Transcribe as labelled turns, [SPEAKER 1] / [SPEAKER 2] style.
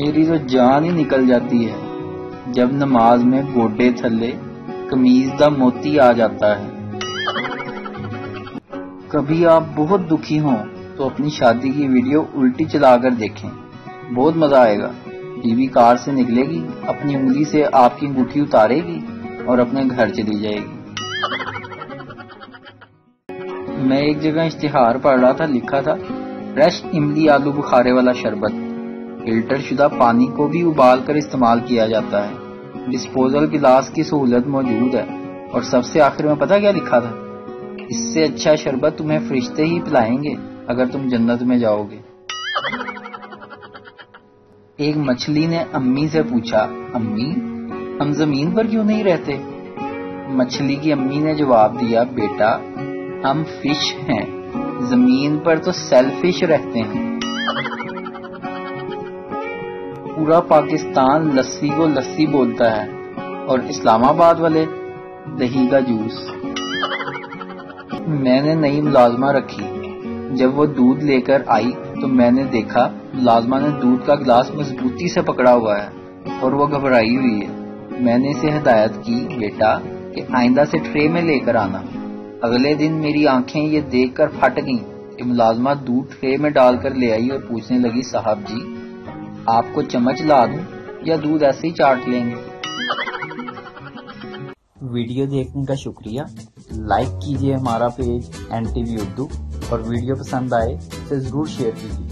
[SPEAKER 1] میری تو جان ہی نکل جاتی ہے جب نماز میں گوڈے تھلے قمیض دا موتی آ جاتا ہے۔ کبھی آپ بہت دکھی ہوں تو اپنی شادی کی ویڈیو الٹی چلا کر دیکھیں، بہت مزہ آئے گا۔ بیوی کار سے نکلے گی، اپنی انگلی سے آپ کی انگوٹھی اتارے گی اور اپنے گھر چلی جائے گی۔ میں ایک جگہ اشتہار پڑھ رہا تھا، لکھا تھا فریش املی آلو بخارے والا شربت، فلٹر شدہ پانی کو بھی ابال کر استعمال کیا جاتا ہے، ڈسپوزل گلاس کی سہولت موجود ہے، اور سب سے آخر میں پتہ کیا لکھا تھا؟ اس سے اچھا شربت تمہیں فرشتے ہی پلائیں گے اگر تم جنت میں جاؤ گے۔ ایک مچھلی نے امی سے پوچھا، امی ہم زمین پر کیوں نہیں رہتے؟ مچھلی کی امی نے جواب دیا، بیٹا ہم فش ہیں، زمین پر تو سیلفش رہتے ہیں۔ پورا پاکستان لسی کو لسی بولتا ہے اور اسلام آباد والے دہی کا جوس۔ میں نے نئی ملازمہ رکھی، جب وہ دودھ لے کر آئی تو میں نے دیکھا ملازمہ نے دودھ کا گلاس مضبوطی سے پکڑا ہوا ہے اور وہ گھبرائی ہوئی ہے۔ میں نے اسے ہدایت کی، بیٹا کہ آئندہ سے ٹرے میں لے کر آنا۔ اگلے دن میری آنکھیں یہ دیکھ کر پھٹ گئیں کہ ملازمہ دودھ ٹرے میں ڈال کر لے آئی اور پوچھنے لگی، صاحب جی آپ کو چمچ لا دوں یا دودھ ایسے ہی چاٹ لیں گے؟ ویڈیو دیکھنے کا شکریہ۔ لائک کیجیے ہمارا پیج NTV اردو، اور ویڈیو پسند آئے تو ضرور شیئر کیجیے۔